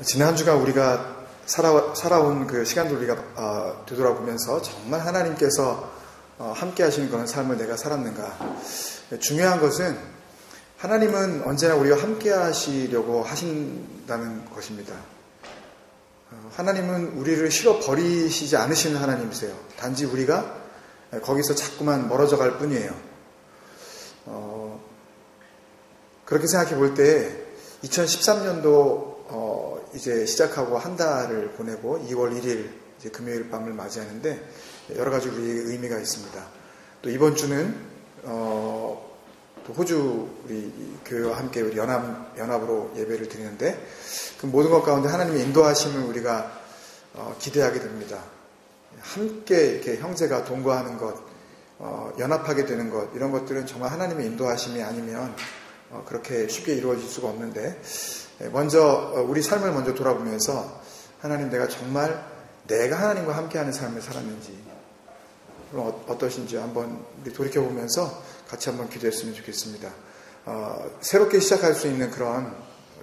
지난 한 주간 우리가 살아온 그 시간들 우리가 되돌아보면서 정말 하나님께서 함께 하시는 그런 삶을 내가 살았는가. 중요한 것은 하나님은 언제나 우리와 함께 하시려고 하신다는 것입니다. 하나님은 우리를 실어 버리시지 않으시는 하나님이세요. 단지 우리가 거기서 자꾸만 멀어져 갈 뿐이에요. 그렇게 생각해 볼 때 2013년도 이제 시작하고 한 달을 보내고 2월 1일 이제 금요일 밤을 맞이하는데 여러 가지 우리의 의미가 있습니다. 또 이번 주는 또 호주 우리 교회와 함께 우리 연합으로 예배를 드리는데 그 모든 것 가운데 하나님의 인도하심을 우리가 기대하게 됩니다. 함께 이렇게 형제가 동거하는 것, 연합하게 되는 것, 이런 것들은 정말 하나님의 인도하심이 아니면 그렇게 쉽게 이루어질 수가 없는데, 먼저 우리 삶을 먼저 돌아보면서 하나님, 내가 정말 내가 하나님과 함께하는 삶을 살았는지, 그럼 어떠신지 한번 우리 돌이켜보면서 같이 한번 기도했으면 좋겠습니다. 새롭게 시작할 수 있는 그런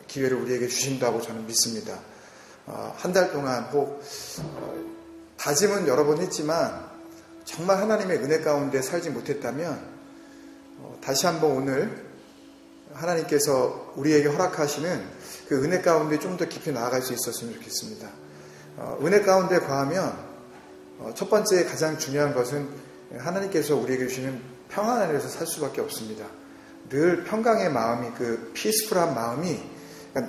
기회를 우리에게 주신다고 저는 믿습니다. 한 달 동안 혹 다짐은 여러 번 했지만 정말 하나님의 은혜 가운데 살지 못했다면 다시 한번 오늘 하나님께서 우리에게 허락하시는 그 은혜 가운데 좀 더 깊이 나아갈 수 있었으면 좋겠습니다. 은혜 가운데 거하면 첫 번째 가장 중요한 것은 하나님께서 우리에게 주시는 평안 안에서 살 수밖에 없습니다. 늘 평강의 마음이, 그 피스풀한 마음이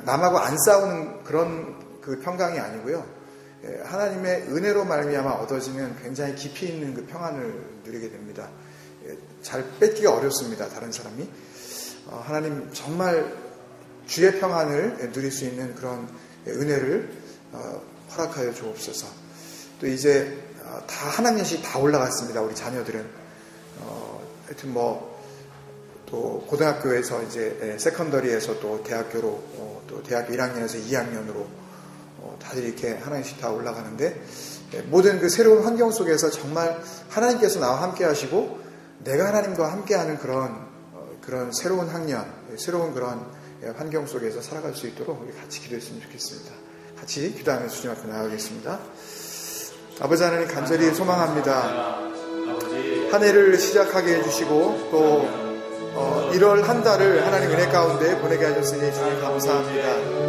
남하고 안 싸우는 그런 그 평강이 아니고요. 하나님의 은혜로 말미암아 얻어지는 굉장히 깊이 있는 그 평안을 누리게 됩니다. 잘 뺏기가 어렵습니다. 다른 사람이. 하나님 정말 주의 평안을 누릴 수 있는 그런 은혜를 허락하여 주옵소서. 또 이제 다 한 학년씩 다 올라갔습니다. 우리 자녀들은. 하여튼 또 고등학교에서 이제 세컨더리에서 또 대학교로 또 대학교 1학년에서 2학년으로 다들 이렇게 하나씩 다 올라가는데, 모든 그 새로운 환경 속에서 정말 하나님께서 나와 함께 하시고 내가 하나님과 함께하는 그런 새로운 학년, 새로운 그런 환경 속에서 살아갈 수 있도록 우리 같이 기도했으면 좋겠습니다. 같이 기도하면서 주님 앞에 나가겠습니다. 아버지 하나님, 간절히 소망합니다. 한 해를 시작하게 해주시고 또 1월 한 달을 하나님 은혜 가운데 보내게 하셨으니 주님 감사합니다.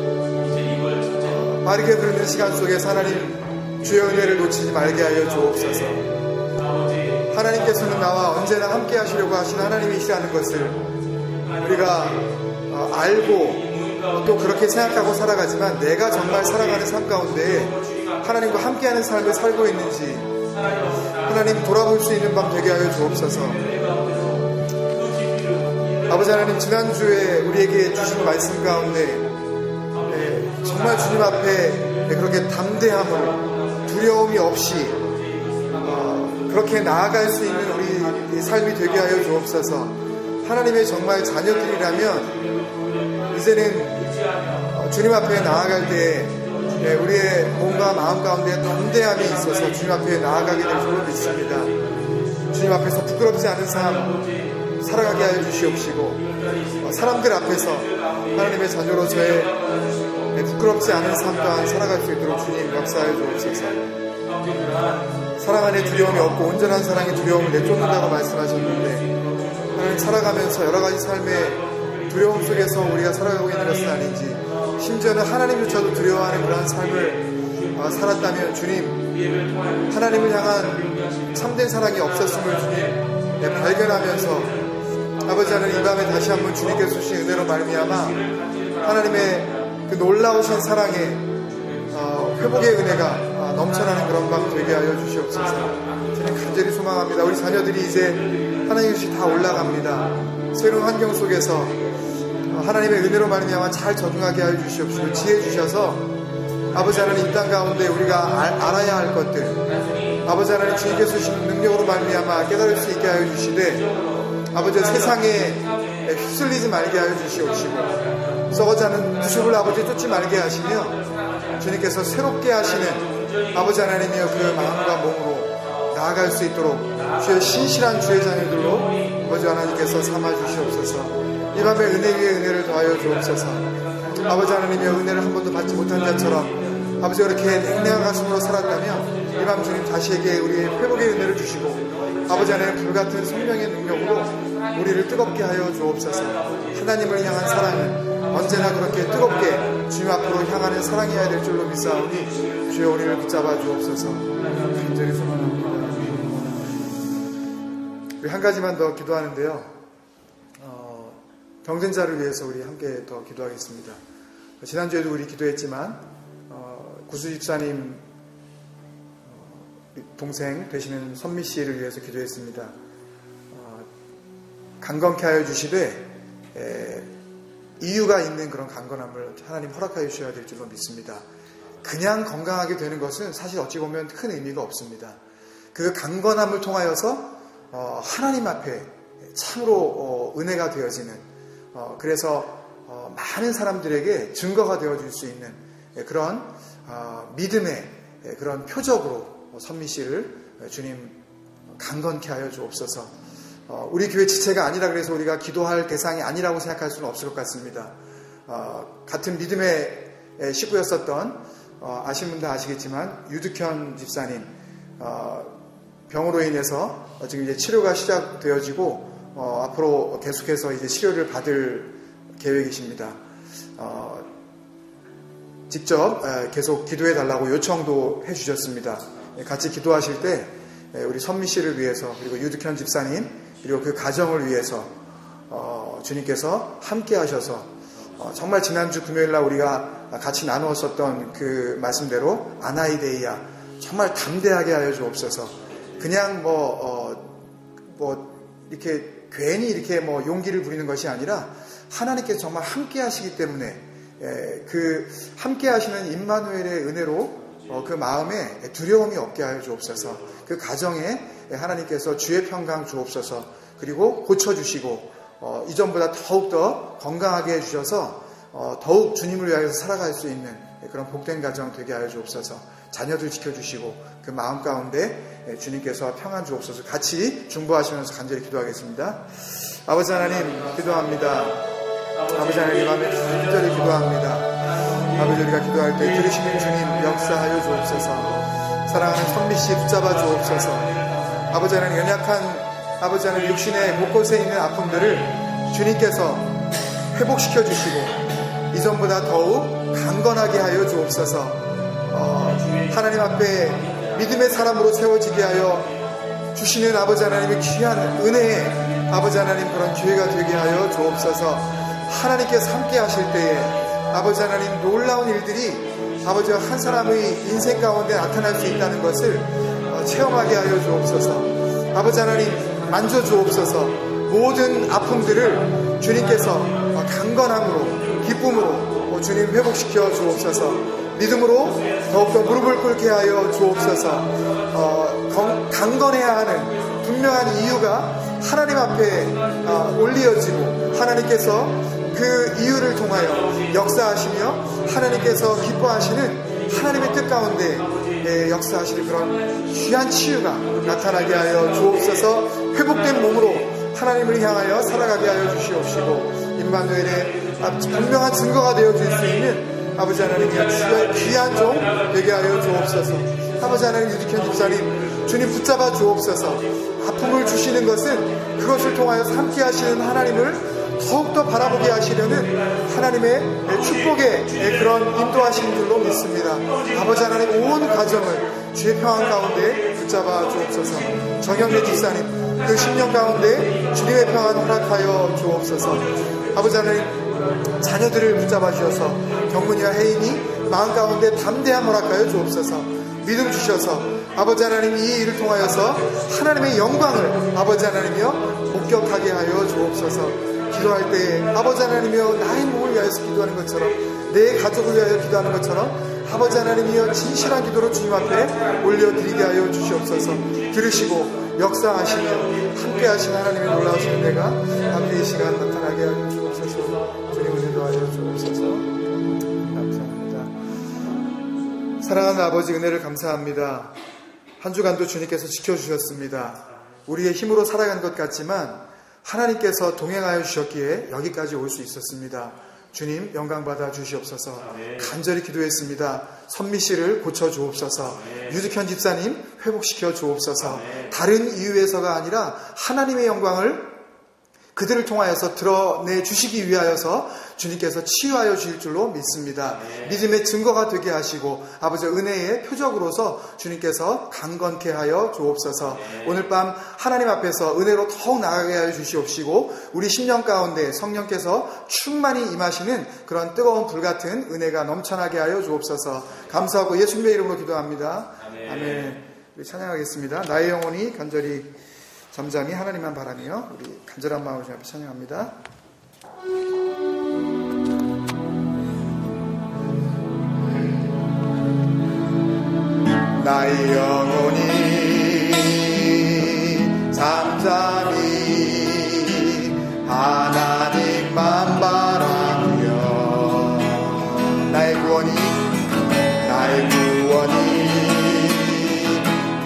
빠르게 흐르는 시간 속에서 하나님 주의 은혜를 놓치지 말게 하여 주옵소서. 하나님께서는 나와 언제나 함께 하시려고 하시는 하나님이시라는 것을 우리가 알고 또 그렇게 생각하고 살아가지만, 내가 정말 살아가는 삶 가운데 하나님과 함께하는 삶을 살고 있는지 하나님 돌아볼 수 있는 밤 되게 하여 주옵소서. 아버지 하나님, 지난주에 우리에게 주신 말씀 가운데 정말 주님 앞에 그렇게 담대함으로 두려움이 없이 그렇게 나아갈 수 있는 우리 삶이 되게 하여 주옵소서. 하나님의 정말 자녀들이라면 이제는 주님 앞에 나아갈 때 우리의 몸과 마음 가운데 담대함이 있어서 주님 앞에 나아가게 될 줄로 믿습니다. 주님 앞에서 부끄럽지 않은 삶 살아가게 하여 주시옵시고, 사람들 앞에서 하나님의 자녀로서의 부끄럽지 않은 삶 또한 살아갈 수 있도록 주님 역사하여 주옵소서. 사랑 안에 두려움이 없고 온전한 사랑이 두려움을 내쫓는다고 말씀하셨는데, 하나님 살아가면서 여러 가지 삶의 두려움 속에서 우리가 살아가고 있는 것은 아닌지, 심지어는 하나님조차도 두려워하는 그러한 삶을 살았다면 주님, 하나님을 향한 참된 사랑이 없었음을 주님 발견하면서, 아버지 하나님, 이 밤에 다시 한번 주님께서 주신 은혜로 말미암아 하나님의 그 놀라우신 사랑의 회복의 은혜가 넘쳐나는 그런 밤 되게 하여 주시옵소서. 저는 간절히 소망합니다. 우리 자녀들이 이제 하나님께 다 올라갑니다. 새로운 환경 속에서 하나님의 은혜로 말미암아 잘 적응하게 하여 주시옵시고, 지혜 주셔서 아버지 하나님, 이 땅 가운데 우리가 알아야 할 것들, 아버지 하나님 주님께서 주시는 능력으로 말미암아 깨달을 수 있게 하여 주시되, 아버지 세상에 휩쓸리지 말게 하여 주시옵시고, 썩어가는 부식을 아버지 쫓지 말게 하시며, 주님께서 새롭게 하시는 아버지 하나님이여 그 마음과 몸으로 나아갈 수 있도록 주의 신실한 주의 자녀들로 아버지 하나님께서 삼아 주시옵소서. 이 밤에 은혜 위에 은혜를 더하여 주옵소서. 아버지 하나님의 은혜를 한 번도 받지 못한 자처럼 아버지 그렇게 냉랭한 가슴으로 살았다면 이 밤 주님 다시에게 우리의 회복의 은혜를 주시고 아버지 하나님의 불같은 생명의 능력으로 우리를 뜨겁게 하여 주옵소서. 하나님을 향한 사랑은 언제나 그렇게 뜨겁게 주님 앞으로 향하는 사랑이어야 될 줄로 믿사오니 주여 우리를 붙잡아 주옵소서. 간절히 소망합니다. 우리 한 가지만 더 기도하는데요. 경쟁자를 위해서 우리 함께 더 기도하겠습니다. 지난주에도 우리 기도했지만 구수 집사님 동생 되시는 선미 씨를 위해서 기도했습니다. 강건케 하여 주시되 이유가 있는 그런 강건함을 하나님 허락하여 주셔야 될 줄로 믿습니다. 그냥 건강하게 되는 것은 사실 어찌 보면 큰 의미가 없습니다. 그 강건함을 통하여서 하나님 앞에 참으로 은혜가 되어지는 그래서 많은 사람들에게 증거가 되어줄 수 있는 그런 믿음의 그런 표적으로 선미 씨를 주님 강건케 하여 주옵소서. 우리 교회 지체가 아니라 그래서 우리가 기도할 대상이 아니라고 생각할 수는 없을 것 같습니다. 같은 믿음의 식구였었던 아시는 분들 아시겠지만 유득현 집사님 병으로 인해서 지금 이제 치료가 시작되어지고 앞으로 계속해서 이제 치료를 받을 계획이십니다. 직접 계속 기도해 달라고 요청도 해주셨습니다. 같이 기도하실 때 우리 선미 씨를 위해서 그리고 유득현 집사님 그리고 그 가정을 위해서 주님께서 함께 하셔서 정말 지난주 금요일날 우리가 같이 나누었었던 그 말씀대로 아나이데이아 정말 담대하게 하여 주옵소서. 그냥 이렇게 괜히 이렇게 용기를 부리는 것이 아니라 하나님께서 정말 함께 하시기 때문에 그 함께 하시는 임마누엘의 은혜로 그 마음에 두려움이 없게 하여 주옵소서. 그 가정에 하나님께서 주의 평강 주옵소서. 그리고 고쳐주시고 이전보다 더욱더 건강하게 해주셔서 더욱 주님을 위하여 살아갈 수 있는 그런 복된 가정 되게 하여 주옵소서. 자녀들 지켜주시고 그 마음 가운데 주님께서 평안 주옵소서. 같이 중보하시면서 간절히 기도하겠습니다. 아버지 하나님 기도합니다. 아버지 하나님 마음에 간절히 기도합니다. 아버지 우리가 기도할 때 들으시는 주님 역사하여 주옵소서. 사랑하는 선미씨 붙잡아 주옵소서. 아버지 하나님 연약한 아버지 하나님 육신의 곳곳에 있는 아픔들을 주님께서 회복시켜 주시고 이전보다 더욱 강건하게 하여 주옵소서. 하나님 앞에 믿음의 사람으로 세워지게 하여 주시는 아버지 하나님의 귀한 은혜에 아버지 하나님 그런 기회가 되게 하여 주옵소서. 하나님께서 함께 하실 때에 아버지 하나님 놀라운 일들이 아버지 한 사람의 인생 가운데 나타날 수 있다는 것을 체험하게 하여 주옵소서. 아버지 하나님 만져주옵소서. 모든 아픔들을 주님께서 강건함으로 기쁨으로 주님 회복시켜 주옵소서. 믿음으로 더욱더 무릎을 꿇게 하여 주옵소서. 강건해야 하는 분명한 이유가 하나님 앞에 올리어지고 하나님께서 그 이유를 통하여 역사하시며 하나님께서 기뻐하시는 하나님의 뜻 가운데 역사하시는 그런 귀한 치유가 나타나게 하여 주옵소서. 회복된 몸으로 하나님을 향하여 살아가게 하여 주시옵시고 임마누엘의 분명한 증거가 되어줄 수 있는 아버지 하나님의 귀한 종 되게 하여 주옵소서. 아버지 하나님 유득현 집사님 주님 붙잡아 주옵소서. 아픔을 주시는 것은 그것을 통하여 함께 하시는 하나님을 더욱더 바라보게 하시려는 하나님의 축복의 그런 인도하시는 줄로 믿습니다. 아버지 하나님 온 가정을 주의 평안 가운데 붙잡아 주옵소서. 정영래 집사님 그 10년 가운데 주님의 평안 허락하여 주옵소서. 아버지 하나님 자녀들을 붙잡아 주셔서 경문이와 혜인이 마음 가운데 담대함 허락하여 주옵소서. 믿음 주셔서 아버지 하나님 이 일을 통하여서 하나님의 영광을 아버지 하나님이여 목격하게 하여 주옵소서. 기도할 때에 아버지 하나님이여 나의 몸을 위하여서 기도하는 것처럼 내 가족을 위하여 기도하는 것처럼 아버지 하나님이여 진실한 기도로 주님 앞에 올려드리게 하여 주시옵소서. 들으시고 역사하시며 함께 하시는 하나님의 놀라우신 은혜가 앞에 이 시간 나타나게 하여 주옵소서. 주님 은혜도 하여 주옵소서. 감사합니다. 사랑하는 아버지 은혜를 감사합니다. 한 주간도 주님께서 지켜주셨습니다. 우리의 힘으로 살아간 것 같지만 하나님께서 동행하여 주셨기에 여기까지 올 수 있었습니다. 주님 영광 받아 주시옵소서. 간절히 기도했습니다. 선미 씨를 고쳐 주옵소서. 유득현 집사님 회복시켜 주옵소서. 다른 이유에서가 아니라 하나님의 영광을 그들을 통하여서 드러내 주시기 위하여서 주님께서 치유하여 주실 줄로 믿습니다. 믿음의 증거가 되게 하시고 아버지 은혜의 표적으로서 주님께서 강건케 하여 주옵소서. 오늘 밤 하나님 앞에서 은혜로 더욱 나아가게 하여 주시옵시고 우리 심령 가운데 성령께서 충만히 임하시는 그런 뜨거운 불같은 은혜가 넘쳐나게 하여 주옵소서. 감사하고 예수님의 이름으로 기도합니다. 아멘. 우리 찬양하겠습니다. 나의 영혼이 간절히 잠잠히 하나님만 바라며 우리 간절한 마음을 주님 앞에 찬양합니다. 나의 영혼이 잠잠히 하나님만 바라며 나의 구원이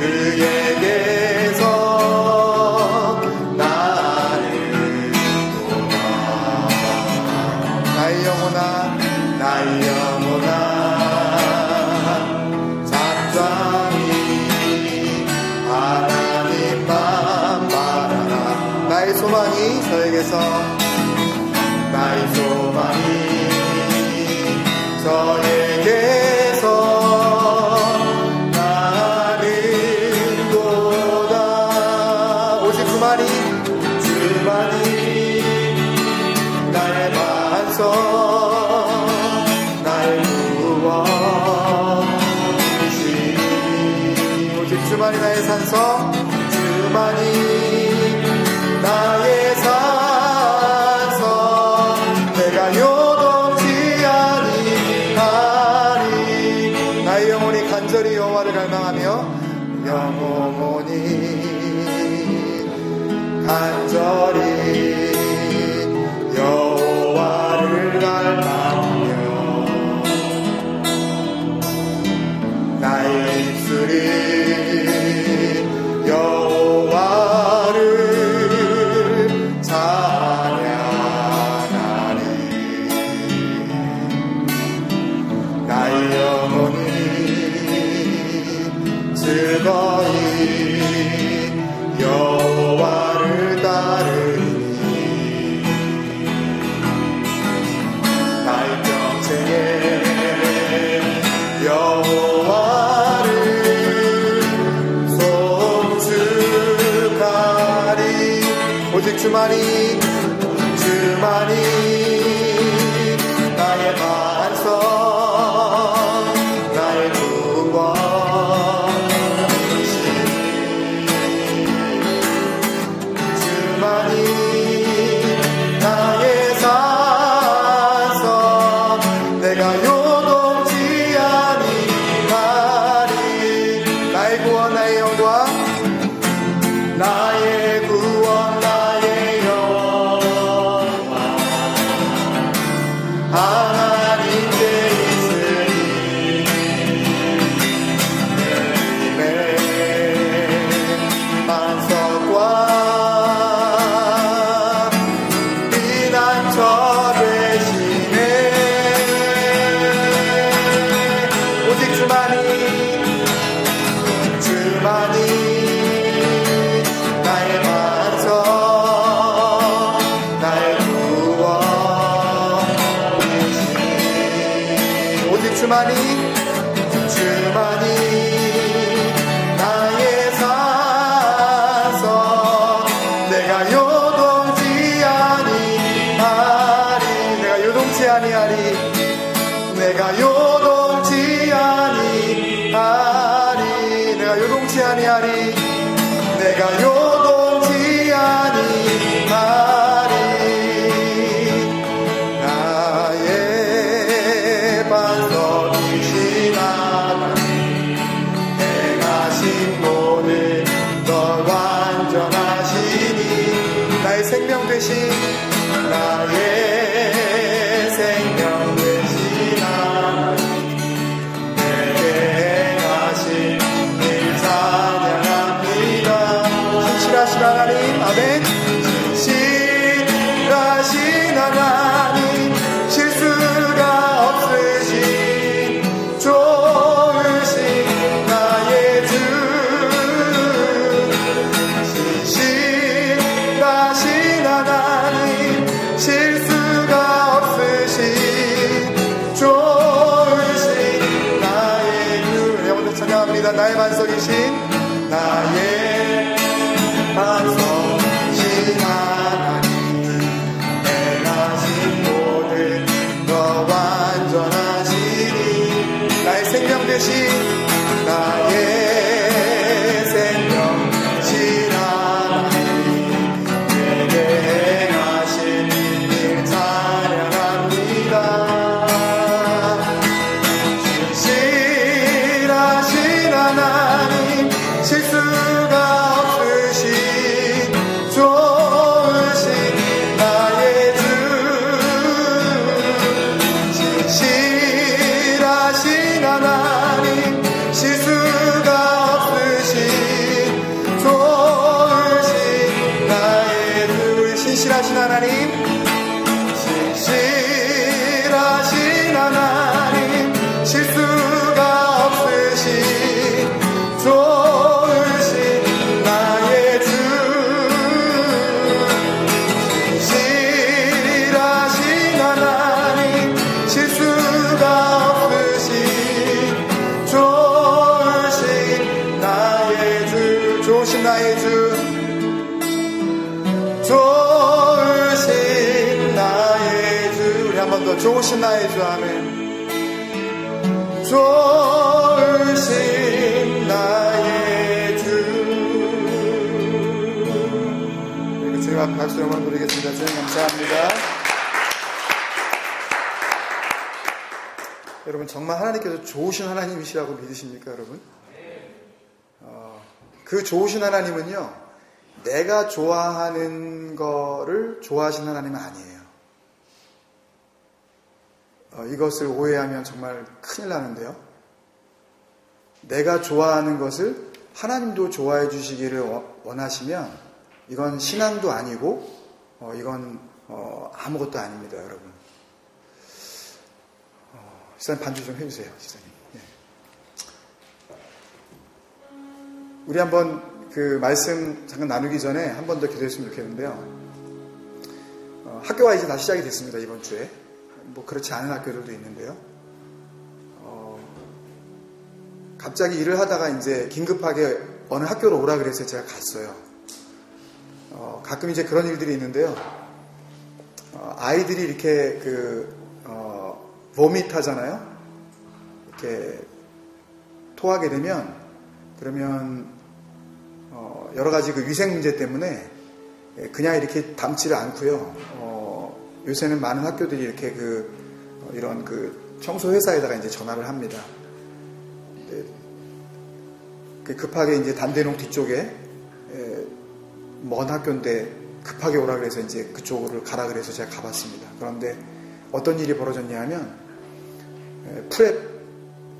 그에게서 나의 영혼아 잠잠히 하나님만 바라라. 나의 소망이 저에게서 나는도다. 오직 주만이 나의 반석 주만이 나의 산성, 주만이 나의 산성, 내가 요동치 아니하리. 나의 영혼이 간절히 여호와를 갈망하며 영혼이 간절히 여호와를 갈망하며 나의 입술이 여호와를 찬양하리. 나의 영혼이 즐거이 여호와를 따르니 나의 평생에 오직 주만이 나의 반석 나의 구원이시니 주만이 나의 산성 내가 요동치 아니하리. 나의 구원 나의 영광 나의 구원 하나님께 있으니 내림의 반석과 피난처 되시네. 오직 주만이 나의 반석 나의 주만이 나의 산성 내가 요동치 아니하리. 내가 요동치 아니하리. 내가 요동치 아니하리. 내가 요동치 아니하리. 내가 요동치 아니하리. 나의 반석이신 하나님 행하신 모든 것 완전하시니 나의 생명 되신 하나님 내게 행하신 일 찬양합니다. 신실하신 하나님 아멘. 신실하신 하나님 실수 고백합니다. 나의 반석이신 나의 반석이신 하나님, 내가 진 모든 너 완전하시니 나의 생명 되신 나의 생명신 하나님, 내게 행하신 일 찬양합니다. 신실하신 하나님, 실수가 없으신 좋으신 나의 주, 신실하신 하나님, 실수가 없으신 좋으신 나의 주. 신실하신 하나님, 신실하신 하나님, 실수가 없으신 좋으신 나의 주, 신실하신 하나님, 실수가 없으신 좋으신 나의 주. 좋으신 나의 주, 좋으신 나의 주. 우리 한 번 더 좋으신 나의 주. 아멘. 좋으신 나의 주. 그리고 제가 박수 한번 드리겠습니다. 주님 감사합니다. 여러분, 정말 하나님께서 좋으신 하나님이시라고 믿으십니까, 여러분? 그 좋으신 하나님은요, 내가 좋아하는 거를 좋아하시는 하나님은 아니에요. 이것을 오해하면 정말 큰일 나는데요. 내가 좋아하는 것을 하나님도 좋아해 주시기를 원하시면 이건 신앙도 아니고 이건 아무것도 아닙니다, 여러분. 시사님 반주 좀 해주세요, 시사님. 네. 우리 한번 그 말씀 잠깐 나누기 전에 한 번 더 기도했으면 좋겠는데요. 학교가 이제 다시 시작이 됐습니다, 이번 주에. 뭐 그렇지 않은 학교들도 있는데요. 갑자기 일을 하다가 이제 긴급하게 어느 학교로 오라 그래서 제가 갔어요. 가끔 이제 그런 일들이 있는데요. 아이들이 이렇게 보밋 하잖아요. 이렇게 토하게 되면, 그러면 여러 가지 그 위생 문제 때문에 그냥 이렇게 담지를 않고요. 요새는 많은 학교들이 이렇게 이런 청소 회사에다가 이제 전화를 합니다. 급하게 이제 단대농 뒤쪽에 먼 학교인데 급하게 오라 그래서 이제 그쪽으로 가라 그래서 제가 가봤습니다. 그런데 어떤 일이 벌어졌냐 하면 프랩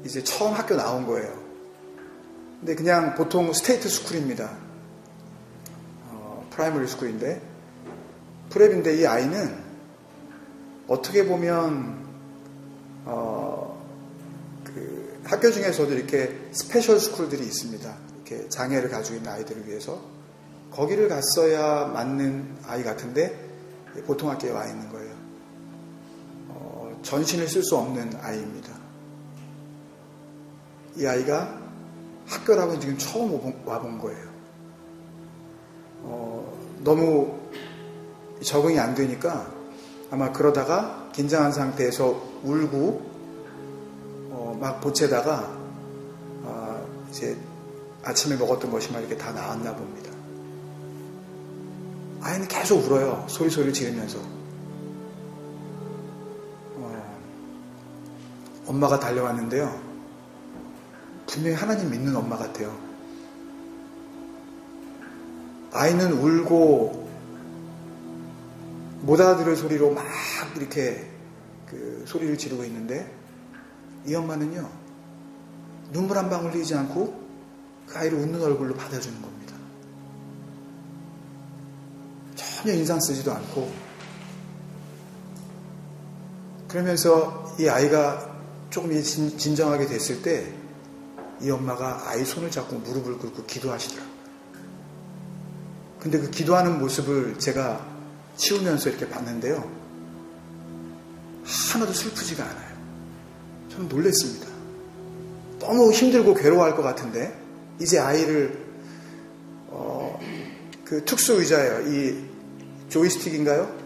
이제 처음 학교 나온 거예요. 근데 그냥 보통 스테이트 스쿨입니다. 프라이머리 스쿨인데 프랩인데 이 아이는 어떻게 보면 학교 중에서도 이렇게 스페셜 스쿨들이 있습니다. 이렇게 장애를 가지고 있는 아이들을 위해서 거기를 갔어야 맞는 아이 같은데 보통 학교에 와 있는 거예요. 전신을 쓸 수 없는 아이입니다. 이 아이가 학교라고 지금 처음 와본 거예요. 너무 적응이 안 되니까 아마 그러다가 긴장한 상태에서 울고 막 보채다가 이제 아침에 먹었던 것이 막 이렇게 다 나왔나 봅니다. 아이는 계속 울어요. 소리를 지르면서. 엄마가 달려왔는데요. 분명히 하나님 믿는 엄마 같아요. 아이는 울고 못 알아들을 소리로 막 이렇게 소리를 지르고 있는데 이 엄마는요, 눈물 한 방울 흘리지 않고 그 아이를 웃는 얼굴로 받아주는 겁니다. 전혀 인상 쓰지도 않고. 그러면서 이 아이가 조금 진정하게 됐을 때 이 엄마가 아이 손을 잡고 무릎을 꿇고 기도하시더라고요. 근데 그 기도하는 모습을 제가 치우면서 이렇게 봤는데요, 하나도 슬프지가 않아요. 저는 놀랐습니다. 너무 힘들고 괴로워할 것 같은데 이제 아이를 그 특수 의자예요. 이 조이스틱인가요?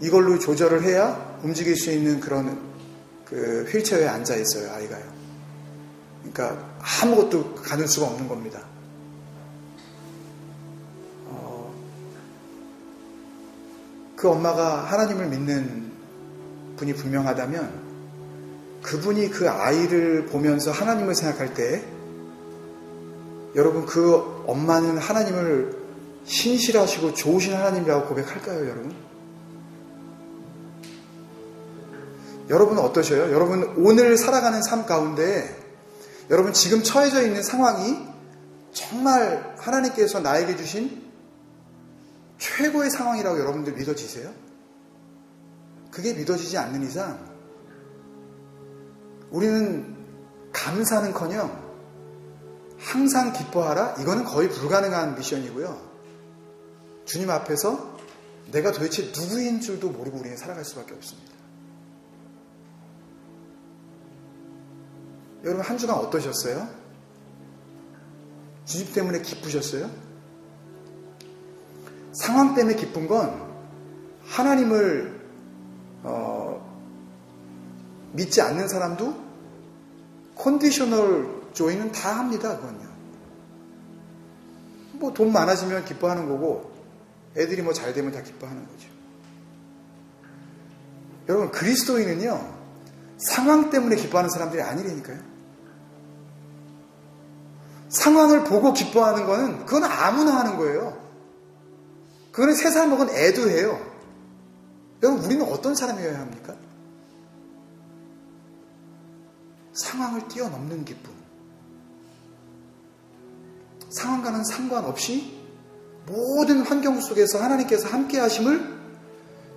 이걸로 조절을 해야 움직일 수 있는 그런 그 휠체어에 앉아 있어요, 아이가요. 그러니까 아무것도 가눌 수가 없는 겁니다. 그 엄마가 하나님을 믿는 분이 분명하다면 그분이 그 아이를 보면서 하나님을 생각할 때 여러분 그 엄마는 하나님을 신실하시고 좋으신 하나님이라고 고백할까요, 여러분? 여러분은 어떠셔요? 여러분 오늘 살아가는 삶 가운데 여러분 지금 처해져 있는 상황이 정말 하나님께서 나에게 주신 최고의 상황이라고 여러분들 믿어지세요? 그게 믿어지지 않는 이상 우리는 감사는커녕 항상 기뻐하라? 이거는 거의 불가능한 미션이고요. 주님 앞에서 내가 도대체 누구인 줄도 모르고 우리는 살아갈 수밖에 없습니다. 여러분 한 주간 어떠셨어요? 주님 때문에 기쁘셨어요? 상황 때문에 기쁜 건 하나님을 믿지 않는 사람도 컨디셔널 조이는 다 합니다. 그건요. 뭐 돈 많아지면 기뻐하는 거고 애들이 뭐 잘 되면 다 기뻐하는 거죠. 여러분 그리스도인은요 상황 때문에 기뻐하는 사람들이 아니라니까요. 상황을 보고 기뻐하는 거는 그건 아무나 하는 거예요. 그거는 3살 먹은 애도 해요. 여러분 우리는 어떤 사람이어야 합니까? 상황을 뛰어넘는 기쁨. 상황과는 상관없이 모든 환경 속에서 하나님께서 함께 하심을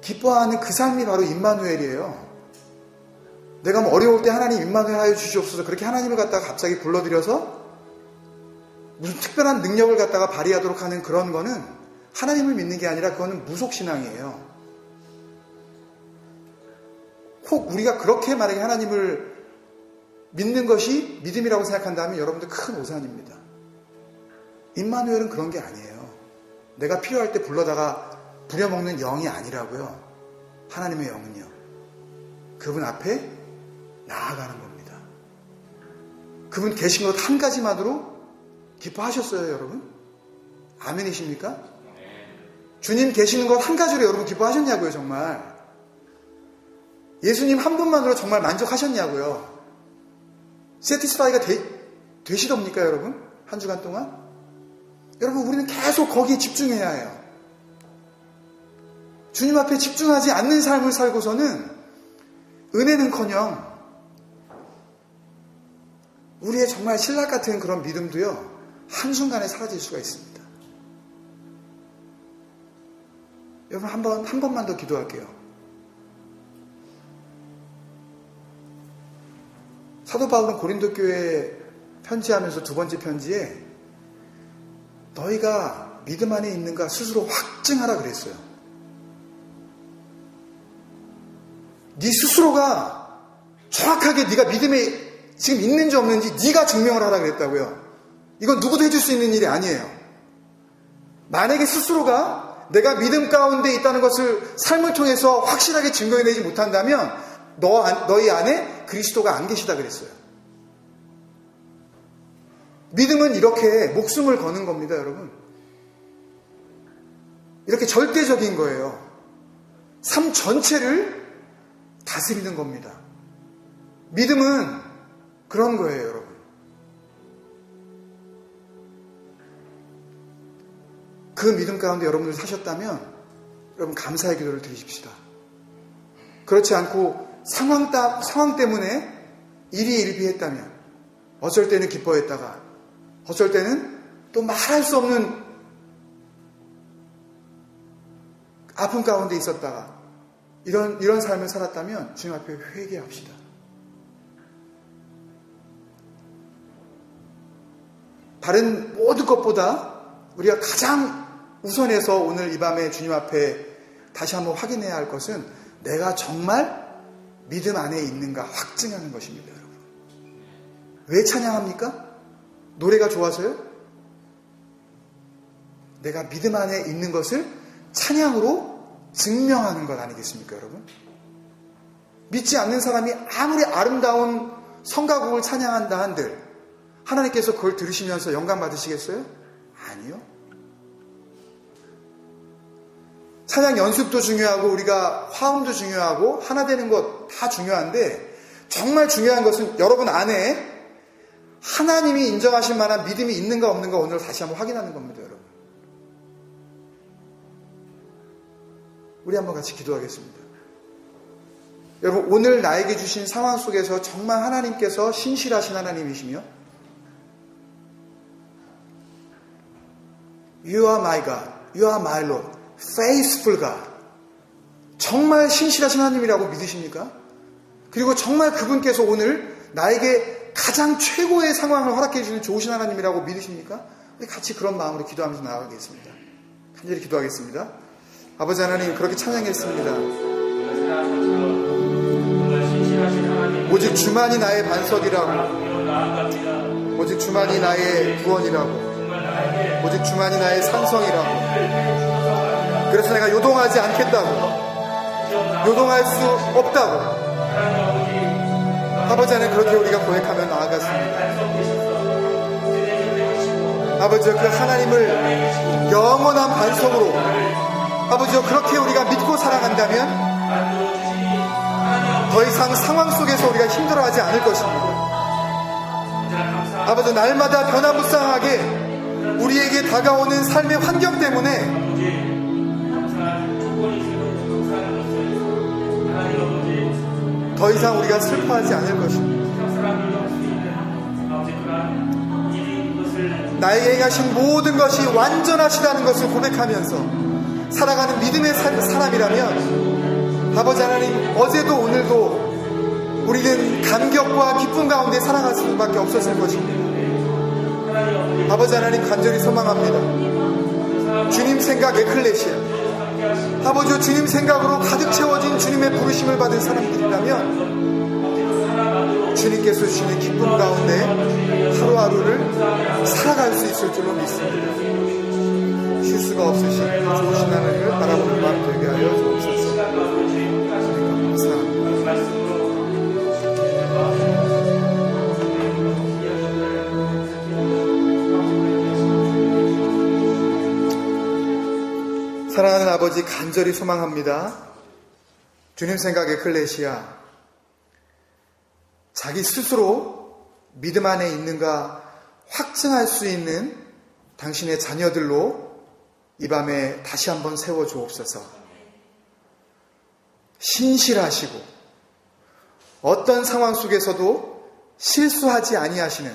기뻐하는 그 삶이 바로 임마누엘이에요. 내가 뭐 어려울 때 하나님 임마누엘 하여 주시옵소서 그렇게 하나님을 갖다가 갑자기 불러들여서 무슨 특별한 능력을 갖다가 발휘하도록 하는 그런 거는 하나님을 믿는 게 아니라 그거는 무속신앙이에요. 혹 우리가 그렇게 만약에 하나님을 믿는 것이 믿음이라고 생각한다면 여러분들 큰 오산입니다. 임마누엘은 그런 게 아니에요. 내가 필요할 때 불러다가 부려먹는 영이 아니라고요. 하나님의 영은요. 그분 앞에 나아가는 겁니다. 그분 계신 것 한 가지만으로 기뻐하셨어요, 여러분? 아멘이십니까? 주님 계시는 것 한 가지로 여러분 기뻐하셨냐고요, 정말? 예수님 한 분만으로 정말 만족하셨냐고요? 세티스파이가 되시렵니까, 여러분? 한 주간 동안? 여러분, 우리는 계속 거기에 집중해야 해요. 주님 앞에 집중하지 않는 삶을 살고서는 은혜는커녕 우리의 정말 신락 같은 그런 믿음도요, 한순간에 사라질 수가 있습니다. 여러분, 한 번만 더 기도할게요. 사도 바울은 고린도 교회에 편지하면서 2번째 편지에 너희가 믿음 안에 있는가 스스로 확증하라 그랬어요. 네 스스로가 정확하게 네가 믿음에 지금 있는지 없는지 네가 증명을 하라 그랬다고요. 이건 누구도 해줄 수 있는 일이 아니에요. 만약에 스스로가 내가 믿음 가운데 있다는 것을 삶을 통해서 확실하게 증거해내지 못한다면 너희 안에 그리스도가 안 계시다 그랬어요. 믿음은 이렇게 목숨을 거는 겁니다, 여러분. 이렇게 절대적인 거예요. 삶 전체를 다스리는 겁니다. 믿음은 그런 거예요, 여러분. 그 믿음 가운데 여러분들 사셨다면 여러분 감사의 기도를 드리십시다. 그렇지 않고 상황 때문에 일이 일비했다면 어쩔 때는 기뻐했다가 어쩔 때는 또 말할 수 없는 아픔 가운데 있었다가 이런 삶을 살았다면 주님 앞에 회개합시다. 다른 모든 것보다 우리가 가장 우선해서 오늘 이 밤에 주님 앞에 다시 한번 확인해야 할 것은 내가 정말 믿음 안에 있는가 확증하는 것입니다, 여러분. 왜 찬양합니까? 노래가 좋아서요? 내가 믿음 안에 있는 것을 찬양으로 증명하는 것 아니겠습니까, 여러분? 믿지 않는 사람이 아무리 아름다운 성가곡을 찬양한다 한들 하나님께서 그걸 들으시면서 영감 받으시겠어요? 아니요. 찬양 연습도 중요하고 우리가 화음도 중요하고 하나 되는 것 다 중요한데 정말 중요한 것은 여러분 안에 하나님이 인정하실 만한 믿음이 있는가 없는가 오늘 다시 한번 확인하는 겁니다, 여러분. 우리 한번 같이 기도하겠습니다. 여러분, 오늘 나에게 주신 상황 속에서 정말 하나님께서 신실하신 하나님이시며 You are my God, You are my Lord, faithful God. 정말 신실하신 하나님이라고 믿으십니까? 그리고 정말 그분께서 오늘 나에게 가장 최고의 상황을 허락해 주시는 좋으신 하나님이라고 믿으십니까? 우리 같이 그런 마음으로 기도하면서 나아가겠습니다. 간절히 기도하겠습니다. 아버지 하나님, 그렇게 찬양했습니다. 오직 주만이 나의 반석이라고, 오직 주만이 나의 구원이라고, 오직 주만이 나의 산성이라고. 그래서 내가 요동하지 않겠다고, 요동할 수 없다고. 아버지 하나님, 그렇게 우리가 고백하며 나아갔습니다. 아버지여, 그 하나님을 영원한 반석으로 아버지여 그렇게 우리가 믿고 살아간다면 더 이상 상황 속에서 우리가 힘들어하지 않을 것입니다. 아버지, 날마다 변화무쌍하게 우리에게 다가오는 삶의 환경 때문에 더 이상 우리가 슬퍼하지 않을 것입니다. 나에게 행하신 모든 것이 완전하시다는 것을 고백하면서 살아가는 믿음의 사람이라면 아버지 하나님, 어제도 오늘도 우리는 감격과 기쁨 가운데 살아갈 수밖에 없었을 것입니다. 아버지 하나님, 간절히 소망합니다. 주님 생각 에클레시아, 아버지 주님 생각으로 가득 채워진 주님의 부르심을 받은 사람들이라면 주님께서 주시는 기쁨 가운데 하루하루를 살아갈 수 있을 줄로 믿습니다. 쉴 수가 없으신 좋으신 하나님을 바라보는 마음 되게 하여 주옵소서. 감사합니다. 사랑하는 아버지, 간절히 소망합니다. 주님 생각 에클레시아, 자기 스스로 믿음 안에 있는가 확증할 수 있는 당신의 자녀들로 이 밤에 다시 한번 세워주옵소서. 신실하시고 어떤 상황 속에서도 실수하지 아니하시는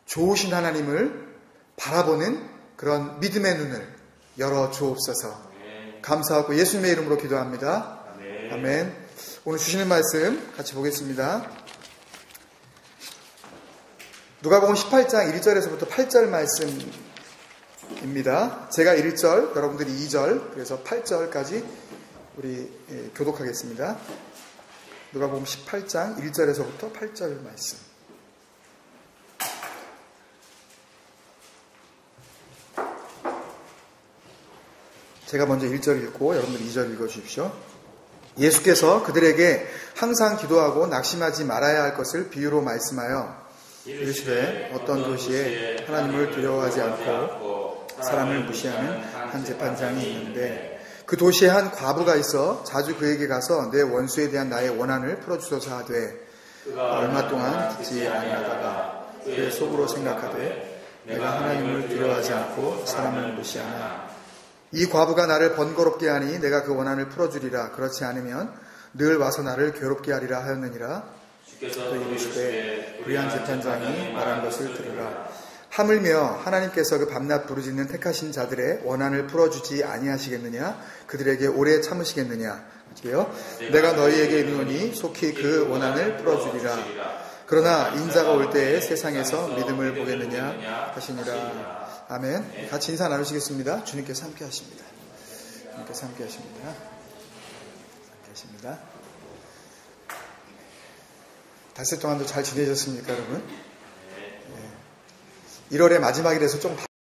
좋으신 하나님을 바라보는 그런 믿음의 눈을 열어주옵소서. 감사하고 예수님의 이름으로 기도합니다. 아멘. 오늘 주시는 말씀 같이 보겠습니다. 누가복음 18장 1절에서부터 8절 말씀입니다. 제가 1절, 여러분들이 2절, 그래서 8절까지 우리 교독하겠습니다. 누가복음 18장 1절에서부터 8절 말씀. 제가 먼저 1절 읽고 여러분들 2절 읽어주십시오. 예수께서 그들에게 항상 기도하고 낙심하지 말아야 할 것을 비유로 말씀하여 이르시되 어떤 도시에 하나님을 두려워하지 않고 사람을 무시하는 한 재판장이 있는데 그 도시에 한 과부가 있어 자주 그에게 가서 내 원수에 대한 나의 원한을 풀어주소서 하되 얼마 동안 듣지 아니하다가 그의 속으로 생각하되 내가 하나님을 두려워하지 않고 사람을 무시하나 이 과부가 나를 번거롭게 하니 내가 그 원한을 풀어주리라. 그렇지 않으면 늘 와서 나를 괴롭게 하리라 하였느니라. 또 이르시되 불의한 재판장이 말한 것을 들으라. 하물며 하나님께서 그 밤낮 부르짖는 택하신 자들의 원한을 풀어주지 아니하시겠느냐? 그들에게 오래 참으시겠느냐? 내가 너희에게 이르노니 속히 그 원한을 풀어주리라. 그러나 인자가 올 때에 세상에서 믿음을 보겠느냐 하시니라. 아멘. 같이 인사 나누시겠습니다. 주님께서 함께 하십니다. 주님께서 함께 하십니다. 함께 하십니다. 닷새 동안도 잘 지내셨습니까, 여러분? 1월의 마지막이라서 좀